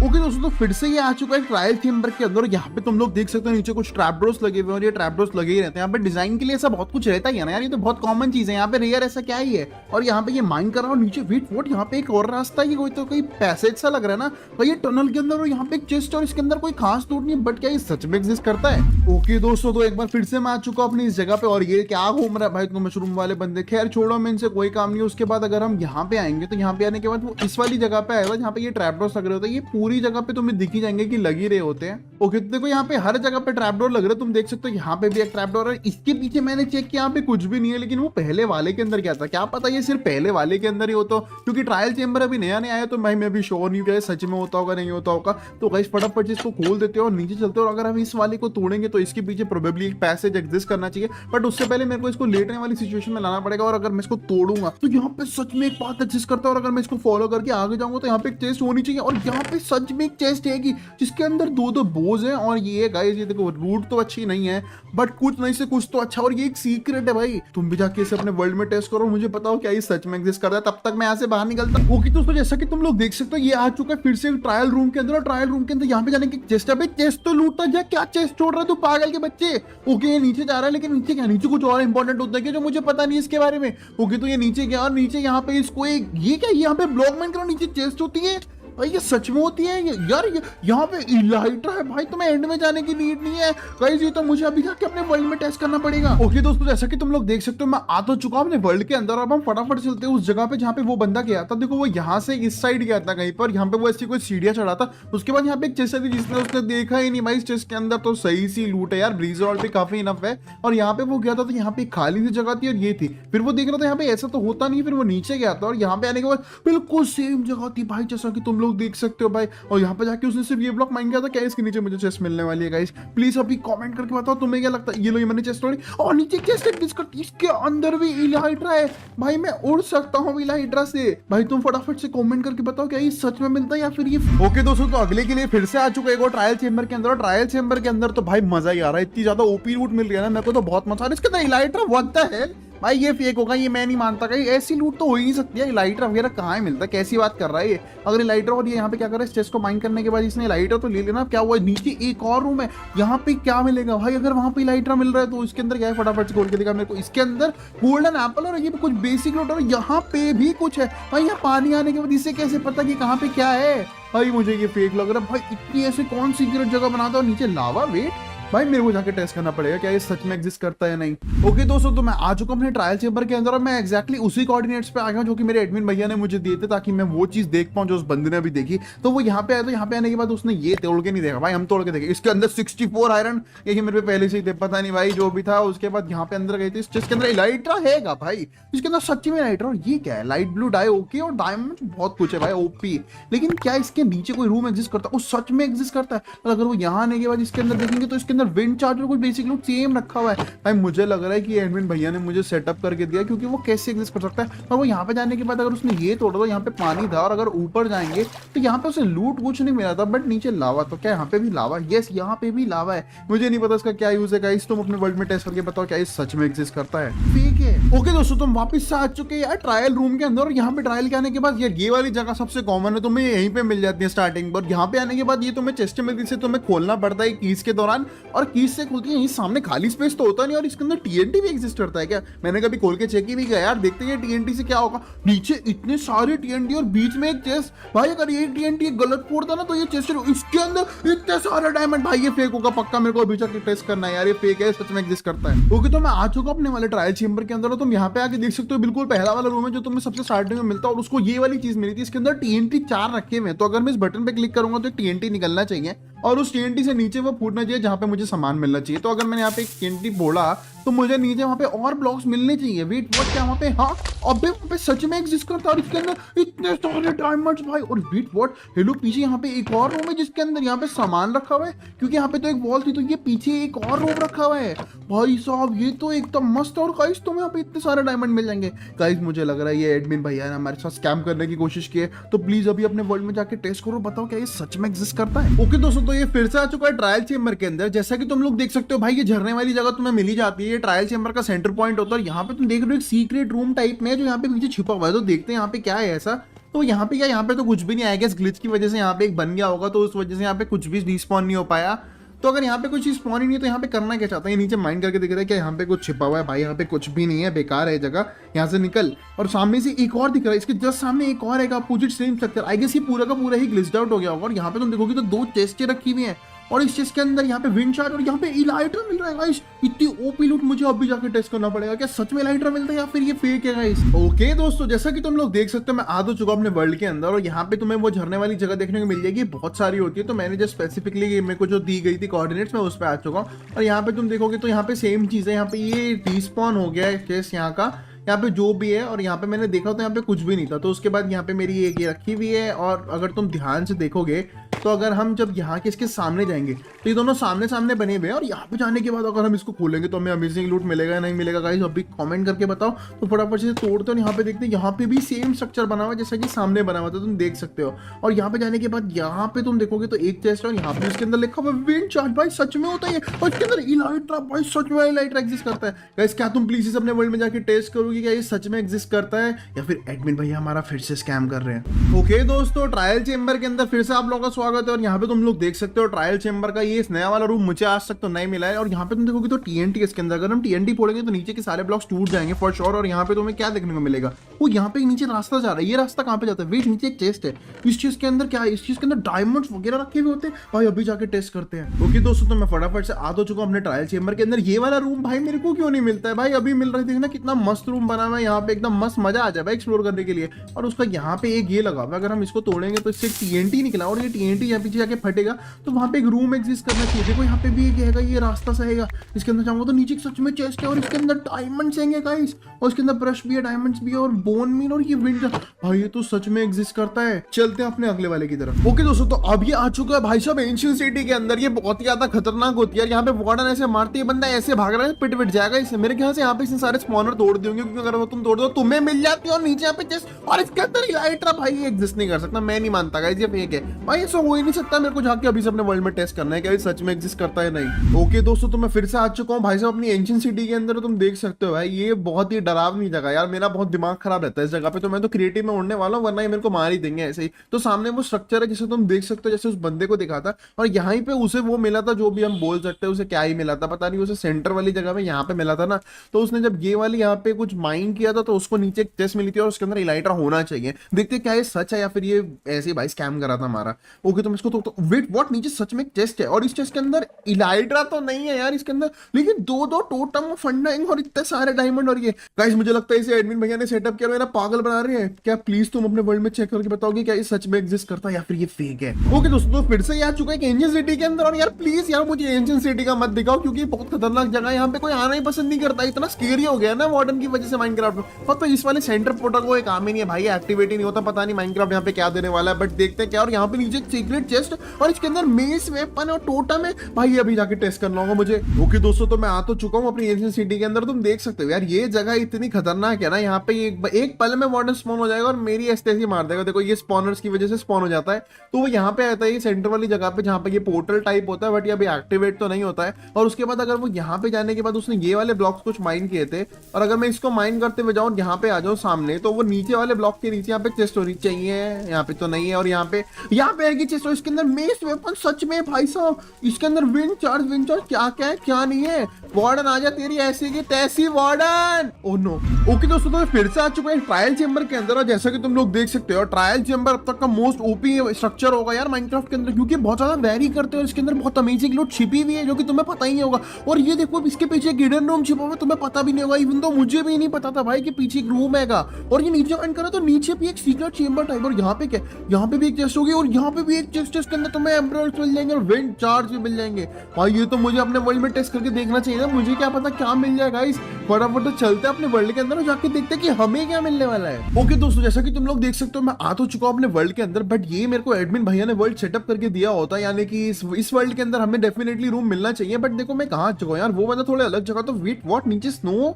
ओके दोस्तों, तो फिर से ये आ चुका है ट्रायल चेम्बर के अंदर। यहाँ पे तुम लोग देख सकते हो नीचे कुछ ट्रैप डोर्स लगे हुए हैं और ये ट्रैप डोर्स लगे ही रहते हैं। यहाँ पे डिजाइन के लिए ऐसा बहुत कुछ रहता ही है ना यार, ये तो बहुत कॉमन चीज है। यहाँ पे रेयर ऐसा क्या ही है। और यहाँ पे ये माइन कर रहा हूँ नीचे वेट वोट, यहाँ पे एक और रास्ता है, कोई तो कोई पैसेज सा लग रहा है ना भाई ये टनल के अंदर। और यहाँ पे एक चेस्ट और इसके अंदर कोई खास दूर नहीं है, बट क्या ये सच में एग्जिस्ट करता है? ओके दोस्तों, तो एक बार फिर से मैं आ चुका अपनी इस जगह पे और ये क्या घूम रहा है भाई तो मशरूम वाले बंदे। खैर छोड़ो, मैं इनसे कोई काम नहीं। उसके बाद अगर हम यहाँ पे आएंगे तो यहाँ पे आने के बाद वो इस वाली जगह पे आएगा जहाँ पे ये ट्रैप डोर्स लग रहे होते हैं। ये पूरी जगह पे तुम्हें दिख ही जाएंगे कि लग ही रहे होते हैं। ओके तो देखो यहाँ पे हर जगह पे ट्रैप डोर लग रहे हैं, तुम देख सकते हो। यहाँ पे भी एक ट्रैप डोर है, इसके पीछे मैंने चेक किया यहाँ पे कुछ भी नहीं है। लेकिन वो पहले वाले के अंदर क्या था क्या पता ये सिर्फ पहले वाले के अंदर ही होता, क्योंकि ट्रायल चेम्बर अभी नया नया आया तो भाई मैं भी श्योर नहीं किया सच में होता होगा नहीं होता होगा। तो गाइस फटाफट इसको खोल देते हो और नीचे चलते हो। और अगर हम इस वाले को तोड़ेंगे तो इसके पीछे प्रोबेबली एक पैसेज एग्जिस्ट करना चाहिए, बट उससे पहले मेरे को इसको लेटने वाली सिचुएशन में लाना पड़ेगा। और अगर मैं इसको तोड़ूंगा तो यहाँ पे सच में एक बात एग्जिस्ट करता है। और अगर मैं इसको फॉलो करके आगे जाऊंगा तो यहाँ पे एक चेस्ट होनी चाहिए। और यहाँ पे सच में एक चेस्ट है जिसके अंदर दो बोझ है। और ये गाइस ये देखो रूट तो अच्छी नहीं है, बट कुछ नहीं से कुछ तो अच्छा। और ये एक सीक्रेट है भाई, तुम भी जाके इसे अपने वर्ल्ड में टेस्ट करो, मुझे बताओ क्या ये सच में एग्जिस्ट करता है। तब तक मैं यहाँ से बाहर निकलता हूँ। ओके दोस्तों, जैसा कि तुम लोग देख सकते हो ये आ चुका है फिर से ट्रायल रूम के अंदर। और ट्रायल रूम के अंदर यहाँ पे जाने की चेस्ट है। चेस्ट तो लूटता जा, क्या चेस्ट छोड़ रहा है तू पागल के बच्चे। ओके ये नीचे जा रहा है, लेकिन नीचे क्या नीचे कुछ और इंपॉर्टेंट होता है जो मुझे पता नहीं इसके बारे में। ओके तो ये नीचे गया और नीचे यहाँ पे इसको एक ये क्या यहाँ पे ब्लॉक मैन करो, नीचे चेस्ट होती है भाई। ये सच में होती है यार, यहाँ पे इलाइट्रा है भाई, तुम्हें एंड में जाने की नीड नहीं है गाइस। ये तो मुझे अभी जाके अपने वर्ल्ड में टेस्ट करना पड़ेगा। ओके दोस्तों, जैसा कि तुम लोग देख सकते हो मैं आ तो चुका हूं अपने वर्ल्ड के अंदर। अब हम फटाफट चलते हैं उस जगह पे जहाँ पे वो बंदा गया था। देखो वो यहाँ से इस साइड गया था कहीं पर, यहाँ पे वो ऐसी कोई सीढ़ियां चढ़ा था। उसके बाद यहाँ पे एक चेस्ट थी जिसने उसने देखा ही नहीं भाई। इस चेस्ट के अंदर तो सही सी लूट है यार, ब्रीजर और भी काफी इनफ है। और यहाँ पे वो गया था तो यहाँ पे खाली सी जगह थी और ये थी। फिर वो देख रहा था यहाँ पे ऐसा तो होता नहीं, फिर वो नीचे गया था और यहाँ पे आने के बाद बिल्कुल सेम जगह थी भाई, जैसा कि तुम लोग देख सकते हो भाई। और यहाँ पे जाके उसने सिर्फ ये ब्लॉक माइन किया था। क्या इसके नीचे मुझे चेस्ट मिलने वाली है गाइस? प्लीज अभी कमेंट करके बताओ तुम्हें क्या लगता है। ये लो ये मैंने चेस्ट तोड़ी और नीचे चेस्ट है इसके अंदर भी इलाइट्रा है भाई। मैं उड़ सकता हूँ इलाइट्रा से भाई। तुम फटाफट से कमेंट करके बताओ क्या ये सच में मिलता है या फिर ये। ओके दोस्तों, तो अगले के लिए फिर से आ चुका है एक और ट्रायल चेम्बर के अंदर। और ट्रायल चेम्बर के अंदर तो भाई मजा ही आ रहा है, इतनी ज्यादा ओपी लूट मिल रही है ना मेरे को तो बहुत मजा आ रहा है। इसके अंदर इलाइट्रा व्हाट द हेल भाई, ये फेक होगा, ये मैं नहीं मानता। कहीं ऐसी लूट तो हो ही नहीं सकती है। लाइटर वगैरह कहाँ मिलता है, कैसी बात कर रहा है ये। अगर लाइटर और ये यहाँ पे क्या कर रहा है, चेस्ट को माइन करने के बाद इसने लाइटर तो ले लेना। क्या हुआ नीचे एक और रूम है, यहाँ पे क्या मिलेगा भाई? अगर वहां पे लाइटर मिल रहा है तो इसके अंदर क्या है, फटाफट से खोल के दिखा मेरे को। इसके अंदर गोल्डन एप्पल और ये कुछ बेसिक लूट, और यहाँ पे भी कुछ है भाई। यहाँ पानी आने के बाद इससे कैसे पता कि कहाँ पे क्या है भाई? मुझे ये फेक लग रहा है भाई। इतनी ऐसे कौन सीक्रेट जगह बनाता और नीचे लावा? वेट भाई मेरे को जाके टेस्ट करना पड़ेगा क्या ये सच में एग्जिस्ट करता है या नहीं। ओके दोस्तों, तो मैं आ चुका हूं अपने ट्रायल चेम्बर के अंदर और मैं एक्जैक्टली उसी कोऑर्डिनेट्स पे आ गया जो कि मेरे एडमिन भैया ने मुझे दिए थे, ताकि मैं वो चीज देख पाऊं जो उस बंदे ने अभी देखी। तो वो यहाँ पे आया, तो यहाँ पे आने के बाद उसने ये तोड़ के नहीं देखा भाई, हम तोड़ के देखे। इसके अंदर 64 आयरन, ये मेरे पे पहले से ही थे, पता नहीं भाई जो भी था। उसके बाद यहाँ पे अंदर गए थे, इसके अंदर इलाइट्रा हैगा भाई, इसके अंदर सच्ची में इलाइट्रा। और ये क्या है, लाइट ब्लू डाई। ओके, और डायमंड बहुत कुछ है भाई ओपी। लेकिन क्या इसके नीचे कोई रूम एग्जिस्ट करता है? वो सच में एग्जिस्ट करता है। और अगर वो यहाँ आने के बाद इसके अंदर देखेंगे तो इसके अंदर विंड चार्जर कोई बेसिक लूट सेम रखा हुआ है भाई। मुझे लग रहा है कि एडमिन भैया ने मुझे सेटअप करके दिया, क्योंकि वो कैसे एग्जिस्ट कर सकता है। और वो यहाँ पे जाने के बाद अगर उसने ये तोड़ा तो यहाँ पे पानी था, और अगर ऊपर जाएंगे तो यहाँ पे उसे लूट कुछ नहीं मिला था, बट नीचे लावा। तो क्या यहाँ पे भी लावा? यस, यहाँ पे भी लावा है। मुझे नहीं पता इसका क्या यूज है गाइस, तुम अपने वर्ल्ड में टेस्ट करके बताओ क्या ये सच में एग्जिस्ट करता है। ठीक है ओके दोस्तों, तुम वापस से आ चुके हैं यार ट्रायल रूम के अंदर। और यहाँ पे ट्रायल के आने के बाद यार ये वाली जगह सबसे कॉमन है, तुम्हें यहीं पे मिल जाती है स्टार्टिंग पर। यहाँ पे आने के बाद ये तुम्हें चेस्ट मिलती है, तुम्हें खोलना पड़ता है कीज के दौरान, और कीज से खुलती है। यहीं सामने खाली स्पेस तो होता नहीं, और इसके अंदर टीएनटी भी एग्जिस्ट करता है क्या? मैंने कभी खोल के चेक ही नहीं किया यार, देखते हैं टीएनटी से क्या होगा। नीचे इतने सारे टीएनटी और बीच में एक चेस्ट भाई। अगर ये टीएनटी गलत फोड़ता ना तो ये चेस्ट, इसके अंदर इतने सारे डायमंड भाई, ये फेक होगा पक्का। मेरे को अभी जाके टेस्ट करना है यार, ये फेक है सच में एग्जिस्ट करता है। ओके, तो मैं आ चुका अपने वाले ट्रायल चेम्बर के अंदर। तुम यहाँ पे आके देख सकते हो, बिल्कुल पहला वाला रूम है जो तुम्हें सबसे स्टार्टिंग में मिलता है, और उसको ये वाली चीज मिली थी। इसके अंदर टीएनटी 4 रखे हुए हैं, तो अगर मैं इस बटन पे क्लिक करूंगा तो टीएनटी निकलना चाहिए। और उस TNT से नीचे वो फूटना चाहिए जहाँ पे मुझे सामान मिलना चाहिए। तो अगर मैंने यहाँ पे एक TNT फोड़ा तो मुझे नीचे वहाँ पे और ब्लॉक्स मिलने चाहिए। वेट व्हाट, क्या वहाँ पे, हाँ अबे वहाँ पे सच में एग्जिस्ट करता है और इसके अंदर इतने सारे डायमंड्स भाई। और वेट व्हाट, हेलो पीछे यहाँ पे एक और रूम है जिसके अंदर यहाँ पे सामान रखा हुआ है, क्योंकि यहाँ पे तो एक वॉल थी तो ये पीछे एक और रूम रखा हुआ है। भाई साहब ये तो एकदम मस्त है। और गाइस तो यहाँ पे इतने सारे डायमंड मिल जाएंगे। गाइस मुझे लग रहा है ये एडमिन भैया ने हमारे साथ स्कैम करने की कोशिश की है, तो प्लीज अभी अपने वर्ल्ड में जाके टेस्ट करो, बताओ क्या ये सच में एग्जिस्ट करता है। ओके दोस्तों, तो ये फिर से आ चुका है ट्रायल चेंबर के अंदर। जैसा कि तुम लोग देख सकते हो भाई, ये झरने वाली जगह तुम्हें मिल ही जाती है। ये ट्रायल चेंबर का सेंटर पॉइंट होता है। यहाँ पे तुम देख रहे हो एक सीक्रेट रूम टाइप में जो यहाँ पे नीचे छुपा हुआ है। तो देखते हैं यहाँ पे क्या है ऐसा। तो यहाँ पे क्या, यहाँ पे तो कुछ भी नहीं आएगा, इस ग्लिच की वजह से यहाँ पे एक बन गया होगा, तो उस वजह से यहाँ पे कुछ भी रिस्पॉन नहीं हो पाया। तो अगर यहाँ पे कुछ स्पॉन ही नहीं है तो यहाँ पे करना क्या चाहता है, नीचे माइंड करके दिख रहा है कि यहाँ पे कुछ छिपा हुआ है। भाई यहाँ पे कुछ भी नहीं है, बेकार है जगह, यहाँ से निकल। और सामने से एक और दिख रहा है, इसके जस्ट सामने एक और है, opposite same structure. I guess ये पूरा का पूरा ही ग्लिच्ड आउट हो गया होगा। और यहाँ पे तुम देखोगे तो 2 चेस्टें रखी हुई हैं और इस चेस्ट के अंदर यहाँ पे विंड शार्ट और यहाँ पे इलाइट्रा मिल रहा है गाइस। इतनी ओपी लूट, मुझे अभी जाके टेस्ट करना पड़ेगा क्या सच में इलाइट्रा मिलता है या फिर ये फेक है गाइस। ओके दोस्तों, जैसा कि तुम लोग देख सकते हो मैं आ तो चुका अपने वर्ल्ड के अंदर और यहाँ पे तुम्हें वो झरने वाली जगह देखने को मिल जाएगी। बहुत सारी होती है, तो मैंने जो स्पेसिफिकली मेरे को जो दी गई थी कोऑर्डिनेट्स, मैं उस पर आ चुका हूँ। और यहाँ पे तुम देखोगे तो यहाँ पे सेम चीज है। यहाँ पे ये रिस्पॉन हो गया है केस यहाँ का, यहाँ पे जो भी है। और यहाँ पे मैंने देखा तो यहाँ पे कुछ भी नहीं था। तो उसके बाद यहाँ पे मेरी ये रखी हुई है। और अगर तुम ध्यान से देखोगे तो अगर हम जब यहाँ के इसके सामने जाएंगे तो ये दोनों सामने सामने बने हुए हैं। और यहाँ पे जाने के बाद अगर हम इसको खोलेंगे तो हमें अमेजिंग लूट मिलेगा या नहीं मिलेगा गाइस, अभी कमेंट करके बताओ। तो फटाफट से तोड़ते हो, यहाँ पे देखते हैं यहाँ पे भी सेम स्ट्रक्चर बना हुआ है जैसा कि सामने बना हुआ था, तुम देख सकते हो। और यहाँ पे जाने के बाद यहाँ पे तुम देखोगे तो एक चेस्ट और यहाँ पे उसके अंदर लिखा हुआ विंड चार्ट। भाई सच में होता है, और इसके अंदर इलाइट्रा, भाई सच में इलाइट्रा एग्जिस्ट करता है गाइस। क्या तुम प्लीज इस अपने वर्ल्ड में जाके टेस्ट करोगे क्या ये सच में एग्जिस्ट करता है या फिर एडमिन भैया हमारा फिर से स्कैम कर रहे हैं। ओके दोस्तों, ट्रायल चेंबर के अंदर फिर से आप लोगों का स्वागत है। और यहाँ पे तुम लोग देख सकते हो ट्रायल चेंबर का ये नया वाला रूम मुझे आज तक तो नहीं मिला है। और यहाँ पे तुम देखोगे तो TNT इसके अंदर, अगर हम TNT फोड़ेंगे तो नीचे के सारे ब्लॉक्स टूट जाएंगे फॉर श्योर। और यहाँ पे तुम्हें क्या देखने को मिलेगा, वो यहाँ पे नीचे रास्ता जा रहा है। ये रास्ता कहाँ पे जाता है, वेट नीचे एक चेस्ट है। इस चीज के अंदर क्या है, इस चीज के अंदर डायमंड्स वगैरह रखे हुए होते हैं। भाई अभी जाके टेस्ट करते हैं। ओके दोस्तों, तो मैं फटाफट से आ तो चुका अपने ट्रायल चेंबर के अंदर। ये वाला रूम भाई मेरे को क्यों नहीं मिलता है, भाई अभी मिल रही थी ना, कितना मस्त रूम बना हुआ है यहाँ पे, एकदम मस्त मजा आ जाए भाई एक्सप्लोर करने के लिए। और उसका यहाँ पे एक ये लगा हुआ है, अगर हम इसको तोड़ेंगे तो इससे TNT निकला और ये TNT यहाँ पीछे जाके फटेगा तो वहाँ पे एक रूम एग्जिस्ट करना चाहिए। देखो यहाँ पे भी एक है, ये रास्ता सहेगा, इसके अंदर जाऊंगा तो नीचे सच में चेस्ट है और इसके अंदर डायमंड्स हैं गाइस। और इसके अंदर ब्रश भी है, डायमंड्स भी है और बोन मील और ये विंड। भाई ये तो सच में एग्जिस्ट करता है। चलते हैं अपने अगले वाले की तरफ। ओके दोस्तों, तो अब ये आ चुका है भाई साहब एंशिएंट सिटी के अंदर। ये बहुत ही ज्यादा खतरनाक होती है। यहाँ पे वार्डन ऐसे मारती है, बंदा ऐसे भाग रहा है, पिट पिट जाएगा इसे। मेरे ख्याल से यहाँ पे इसने सारे स्पॉनर तोड़ दिए होंगे, क्योंकि अगर वो तुम तोड़ दो तुम्हें मिल जाती है। और नीचे यहाँ पे चेस्ट और इसके अंदर इलाइट्रा, भाई ये एग्जिस्ट नहीं कर सकता, मैं नहीं मानता गाइस ये फेक है भाई, ऐसा हो ही नहीं सकता। मेरे को जाके अभी से अपने वर्ल्ड में टेस्ट करना है क्या सच में एग्जिस्ट करता है नहीं। ओके दोस्तों, तो मैं फिर से आ चुका हूँ भाई साहब अपनी एंशिएंट सिटी के अंदर। तुम देख सकते हो भाई ये बहुत ही डरावनी जगह यार, मेरा बहुत दिमाग खराब रहता है इस जगह पे। तो मैं तो क्रिएटिव में उड़ने वाला हूँ, वरना ये मेरे को मार ही देंगे ऐसे ही। तो सामने वो स्ट्रक्चर है जिसे तुम देख सकते हो, जैसे उस बंदे को दिखा था। और यहाँ पे उसे वो मिला था जो भी हम बोल सकते हैं, उसे क्या ही मिला था पता नहीं, उसे सेंटर वाली जगह में यहाँ पे मिला था ना। तो उसने जब ये वाली यहाँ पे कुछ माइन किया था तो उसको नीचे एक चेस्ट मिली थी और उसके अंदर इलाइट्रा होना चाहिए। देखते क्या ये सच है या फिर ये ऐसे भाई स्कैम करा था हमारा। ओके, तो इसको तो वेट व्हाट, नीचे सच में एक चेस्ट है और इस चेस्ट के अंदर इलाइट्रा तो नहीं है यार इसके अंदर, लेकिन 2 टोटम फंडाइंग और इतने सारे डायमंड। और ये गाइस मुझे लगता है इसे एडमिन भैया ने सेटअप किया, मेरा पागल बना रहे हैं। क्या प्लीज तुम अपने वर्ल्ड में चेक करके बताओगे क्या ये सच में एग्जिस्ट करता है या फिर ये फेक है। ओके दोस्तों, तो फिर से आ चुका है एंशिएंट सिटी के अंदर। और यार प्लीज यार मुझे एंशिएंट सिटी का मत दिखाओ, क्योंकि बहुत खतरनाक जगह है, यहाँ पे कोई आना ही पसंद नहीं करता। इतना स्केरी हो गया ना वार्डन की वजह से माइनक्राफ्ट में। और तो इस वाले सेंटर पोर्टल को एक काम ही नहीं है भाई, एक्टिवेट ही नहीं होता। पता नहीं माइनक्राफ्ट यहाँ पे क्या देने वाला है, बट देखते हैं क्या। और यहाँ पे नीचे सीक्रेट चेस्ट और इसके अंदर मेस वेपन और टोटम है भाई, अभी जाके टेस्ट करना होगा मुझे। ओके दोस्तों, तो मैं आ तो चुका हूँ अपनी एंशिएंट सिटी के अंदर। तुम देख सकते हो यार ये जगह इतनी खतरनाक है ना, यहाँ पे एक पल में वार्डन स्पॉन हो जाएगा और मेरी ऐसे मार देगा। देखो ये स्पॉनर्स की वजह से स्पॉन हो जाता है, तो वो यहाँ पे आता है सेंटर वाली जगह पे जहाँ पे ये पोर्टल टाइप होता है, बट ये अभी एक्टिवेट तो नहीं होता है। और उसके बाद अगर वो यहाँ पे जाने के बाद उसने ये वाले ब्लॉक्स कुछ माइन किए थे, और अगर मैं इसको माइन करते हुए जाऊँ यहाँ पे आ जाऊँ सामने, तो वो नीचे वाले ब्लॉक के नीचे यहाँ पे चेस्ट होनी चाहिए, यहाँ पे तो नहीं है। और यहाँ पे आएगी चेस्ट और इसके अंदर मेस वेपन सच में भाई साहब, इसके अंदर विंड चार्ज क्या क्या है क्या नहीं है। वार्डन आ जा तेरी ऐसी की तैसी वार्डन। Oh no. ओके दोस्तों, तो फिर से आ चुका चुका है ट्रायल चेंबर के अंदर, और जैसा कि तुम लोग देख सकते हो ट्रायल चेंबर अब तक का मोस्ट ओपी स्ट्रक्चर होगा यार माइनक्राफ्ट के अंदर, क्योंकि बहुत ज्यादा वेरी करते हैं। इसके अंदर बहुत अमेजिंग लूट छिपी हुई है जो कि तुम्हें पता ही नहीं होगा। और ये देखो इसके पीछे एक हिडन रूम छिपा हुआ, तुम्हें पता भी नहीं होगा। इवन तो मुझे भी नहीं पता था भाई कि पीछे एक रूम हैगा। और ये नीचे ऑन करा तो नीचे भी एक सीक्रेट चेंबर टाइप, और यहाँ पे क्या, यहाँ पे भी एक चेस्ट होगी, और यहाँ पे भी एक चेस्ट, के अंदर तुम्हें एमराल्ड्स मिल जाएंगे और विंड चार्ज भी मिल जाएंगे। भाई ये तो मुझे अपने वर्ल्ड में टेस्ट करके देखना चाहिए ना, मुझे क्या पता क्या मिल जाएगा। इस फटाफट तो चलते हैं अपने वर्ल्ड के अंदर और जाके देखते हैं कि हमें क्या मिलने वाला है। ओके दोस्तों, जैसा कि तुम लोग देख सकते हो मैं आ तो चुका हूं अपने वर्ल्ड के अंदर, बट ये मेरे को एडमिन भैया ने वर्ल्ड सेटअप करके दिया होता है, यानी कि इस वर्ल्ड के अंदर हमें डेफिनेटली रूम मिलना चाहिए। बट देखो मैं कहाँ चुका हूं यार, वो बंदा थोड़े अलग जगह। तो वेट व्हाट, नीचे स्नो?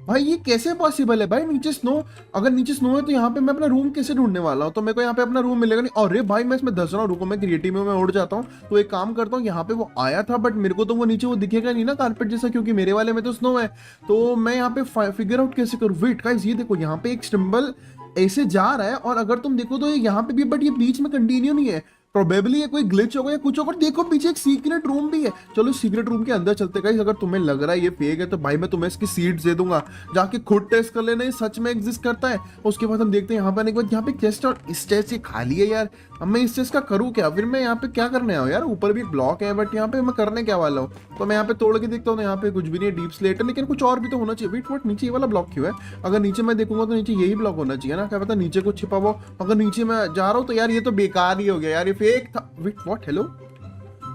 भाई ये कैसे पॉसिबल है भाई, नीचे स्नो? अगर नीचे स्नो है तो यहाँ पे मैं अपना रूम कैसे ढूंढने वाला हूँ? तो मेरे को यहाँ पे अपना रूम मिलेगा नहीं। अरे भाई मैं इसमें धस रहा हूँ, रुको मैं क्रिएटिव में उड़ जाता हूँ। तो एक काम करता हूँ, यहाँ पे वो आया था बट मेरे को तो वो नीचे वो दिखेगा नहीं ना कारपेट जैसा, क्योंकि मेरे वाले में तो स्नो है। तो मैं यहाँ पे फिगर आउट कैसे करूँ? वेट गाइस, ये देखो यहाँ पे एक सिंबल ऐसे जा रहा है, और अगर तुम देखो तो ये यहाँ पे भी, बट ये बीच में कंटिन्यू नहीं है। प्रोबेबली ये कोई ग्लिच होगा या कुछ होगा। देखो पीछे एक सीक्रेट रूम भी है, चलो सीक्रेट रूम के अंदर चलते गाइस। अगर तुम्हें लग रहा है ये फेक है तो भाई मैं तुम्हें इसकी सीड्स दे दूंगा, जाके खुद टेस्ट कर लेना ये सच में एग्जिस्ट करता है। उसके बाद हम देखते हैं यहाँ पर एक बार, यहाँ पे चेस्ट, और इस चेस्ट ये खाली है यार। अब मैं इस चेस्ट का करूँ क्या? फिर मैं यहाँ पे क्या करने आऊँ यार? ऊपर भी एक ब्लॉक है बट यहाँ पे मैं करने क्या वाला हूँ? तो मैं यहाँ पे तोड़ के देखता हूँ, यहाँ पे कुछ भी नहीं है, डीप स्लेट है, लेकिन कुछ और भी तो होना चाहिए। वेट व्हाट, नीचे ये वाला ब्लॉक क्यों है? अगर नीचे मैं देखूंगा तो नीचे यही ब्लॉक होना चाहिए ना, क्या पता नीचे कुछ छिपा हुआ। अगर नीचे मैं जा रहा हूँ तो यार ये तो बेकार ही हो गया यार, ये फेक था। वेट व्हाट, हेलो,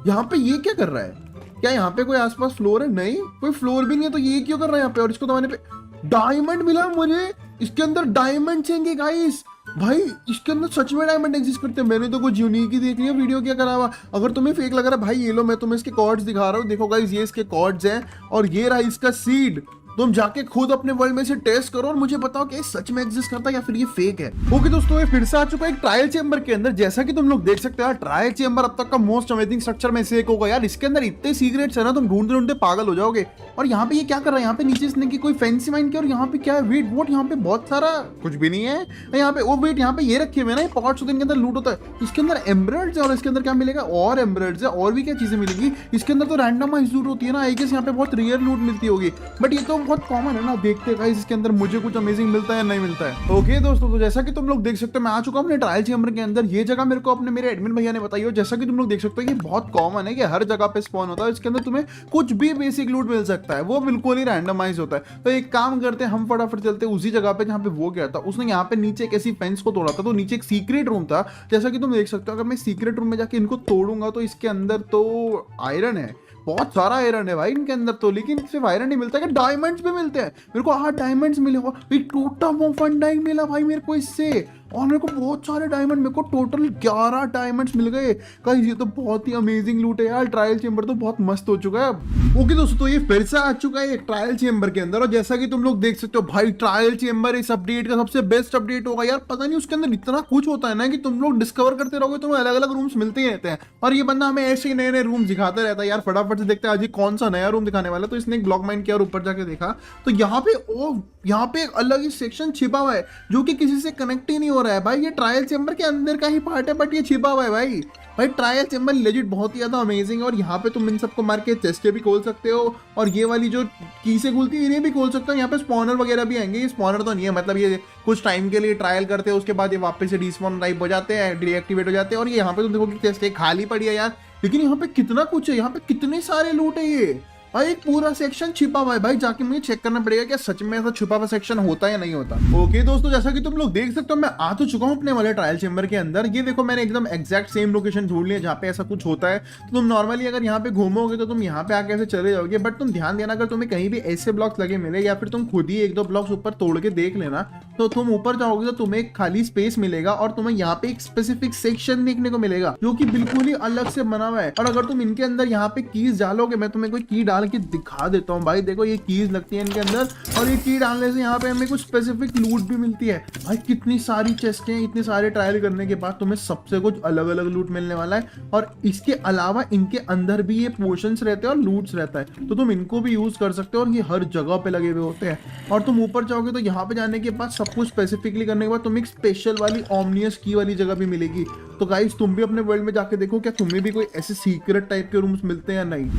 यहाँ पे ये क्या कर रहा है? क्या यहाँ पे कोई आसपास फ्लोर है? नहीं, कोई फ्लोर भी नहीं है, तो ये क्यों कर रहा है यहाँ पे? और इसको दबाने पे डायमंड मिला मुझे, इसके अंदर डायमंड चाहिए गाइस। भाई इसके अंदर सच में डायमंड एग्जिस्ट करते हैं, मैंने तो कुछ यूनिक ही देख लिया वीडियो क्या करा हुआ। अगर तुम्हें फेक लग रहा है भाई, ये लो मैं तुम्हें इसके कॉर्ड्स दिखा रहा हूँ, देखो गाइस ये इसके कॉर्ड्स हैं, और ये रहा इसका सीड। तुम जाके खुद अपने वर्ल्ड में से टेस्ट करो और मुझे बताओ कि सच में एग्जिस्ट करता है या फिर ये फेक है। ओके दोस्तों, ये फिर से आ चुका है एक ट्रायल चेंबर के अंदर। जैसा कि तुम लोग देख सकते हो ट्रायल चेंबर अब तक का मोस्ट अमेजिंग स्ट्रक्चर में से एक होगा यार। इसके अंदर इतने सीक्रेट्स है ना, तुम ढूंढते ढूंढते पागल हो जाओगे। और यहाँ पे ये क्या कर रहा है? यहाँ पे नीचे इसने की कोई फैंसी माइन की, और यहाँ पे क्या है? वेट वोट, यहाँ पे बहुत सारा कुछ भी नहीं है यहाँ पे। ओ वेट, यहाँ पे ये रखे हुए ना पॉट्स, इनके अंदर लूट होता है। इसके अंदर एमराल्ड्स है, और इसके अंदर क्या मिलेगा? और एमराल्ड्स है, और भी क्या चीजें मिलेगी इसके अंदर? तो रैंडमाइज लूट होती है ना, आई गेस यहाँ पे बहुत रेयर लूट मिलती होगी, बट ये तो बहुत कॉमन है ना। देखते हैं गाइस इसके अंदर मुझे कुछ अमेजिंग मिलता है या नहीं मिलता है। ओके दोस्तों, तो जैसा कि तुम लोग देख सकते हो मैं आ चुका हूं अपने ट्रायल चेंबर के अंदर। ये जगह मेरे को अपने मेरे एडमिन भैया ने बताई हो। जैसा कि तुम लोग देख सकते हो ये बहुत कॉमन है कि हर जगह पे स्पॉन होता है, इसके अंदर तुम्हें कुछ भी बेसिक लूट मिल सकता है, वो बिल्कुल ही रैंडमाइज होता है। तो एक काम करते हैं, हम फटाफट चलते हैं उसी जगह पे जहाँ पे वो गया था। उसने यहाँ पे नीचे एक ऐसी फेंस को तोड़ा था, तो नीचे एक सीक्रेट रूम था। जैसा कि तुम देख सकते हो, अगर मैं सीक्रेट रूम में जाके इनको तोड़ूंगा तो इसके अंदर तो आयरन है, बहुत सारा आयरन है भाई इनके अंदर तो। लेकिन सिर्फ आयरन नहीं मिलता, डायमंड्स भी मिलते हैं। मेरे को 8 डायमंड्स मिले, और एक टोटम ऑफ फंडाइंग मिला भाई मेरे को इससे, और मेरे को बहुत सारे डायमंड, मेरे को टोटल 11 डायमंड्स मिल गए गाइस। ये तो बहुत ही अमेजिंग लूट है यार, ट्रायल चेंबर तो बहुत मस्त हो चुका है अब। ओके दोस्तों, तो ये फिर से आ चुका है एक ट्रायल चेंबर के अंदर, और जैसा कि तुम लोग देख सकते हो भाई ट्रायल चेंबर इस अपडेट का सबसे बेस्ट अपडेट होगा यार। पता नहीं उसके अंदर इतना कुछ होता है ना कि तुम लोग डिस्कवर करते रहोगे, तुम्हें अलग अलग रूम्स मिलते ही रहते हैं, और ये बंदा हमें ऐसे ही नए नए रूम दिखाता रहता है यार। फटाफट से देखते हैं आज ये कौन सा नया रूम दिखाने वाला है। तो इसने एक ब्लॉक माइन किया और ऊपर जाके देखा तो यहाँ पे एक अलग ही सेक्शन छिपा हुआ है जो कि किसी से कनेक्ट ही नहीं हो रहा है भाई। ये ट्रायल चेंबर के अंदर का ही पार्ट है, बट ये छिपा हुआ है भाई। ट्रायल चेंबर लेजिट बहुत ही ज्यादा अमेजिंग है, और यहाँ पे तुम इन सबको मार के चेस्टें भी खोल सकते हो, और ये वाली जो की से खुलती है इन्हें भी खोल सकते हो। यहाँ पे स्पॉनर वगैरह भी आएंगे। ये स्पॉनर तो नहीं है, मतलब ये कुछ टाइम के लिए ट्रायल करते हैं, उसके बाद ये वापस से डिस्पॉन टाइप हो जाते हैं, डीएक्टिवेट हो जाते हैं। और ये यहाँ पे तुम देखो कि चेस्टें खाली पड़ी है यार, लेकिन यहाँ पे कितना कुछ है, यहाँ पे कितने सारे लूट है। ये भाई एक पूरा सेक्शन छिपा हुआ है भाई, जाके मुझे चेक करना पड़ेगा क्या सच में ऐसा छिपा हुआ सेक्शन होता है या नहीं होता। ओके दोस्तों, जैसा कि तुम लोग देख सकते हो मैं आ तो चुका हूं अपने वाले ट्रायल चेंबर के अंदर। ये देखो मैंने एकदम एग्जैक्ट सेम लोकेशन ढूंढ लिया जहाँ पे ऐसा कुछ होता है। तो तुम नॉर्मली अगर यहाँ पे घूमोगे तो तुम यहाँ पे आके ऐसे चले जाओगे, बट तुम ध्यान देना अगर तुम्हें कहीं भी ऐसे ब्लॉक्स लगे मिले, या फिर तुम खुद ही 1-2 ब्लॉक्स ऊपर तोड़ के देख लेना, तो तुम ऊपर जाओगे तो तुम्हें एक खाली स्पेस मिलेगा, और तुम्हें यहाँ पे एक स्पेसिफिक सेक्शन देखने को मिलेगा जो कि बिल्कुल ही अलग से बना हुआ है। और अगर तुम इनके अंदर यहाँ पे कीज डालोगे, मैं तुम्हें कोई की डाल के दिखा देता हूँ भाई। देखो ये कीज लगती है इनके अंदर, और ये की डालने से यहाँ पे हमें कुछ स्पेसिफिक लूट भी मिलती है भाई। कितनी सारी चेस्टें, इतने सारे ट्रायल करने के बाद तुम्हें सबसे कुछ अलग अलग लूट मिलने वाला है। और इसके अलावा इनके अंदर भी ये पोर्शंस रहते हैं और लूट्स रहता है, तो तुम इनको भी यूज कर सकते हो, और ये हर जगह पे लगे हुए होते हैं। और तुम ऊपर जाओगे तो यहाँ पे जाने के बाद सब कुछ स्पेसिफिकली करने के बाद तुम्हें एक स्पेशल वाली ओमनियस की वाली जगह भी मिलेगी। तो गाइस तुम भी अपने वर्ल्ड में जाके देखो क्या तुम्हें भी कोई ऐसे सीक्रेट टाइप के रूम्स मिलते हैं या नहीं।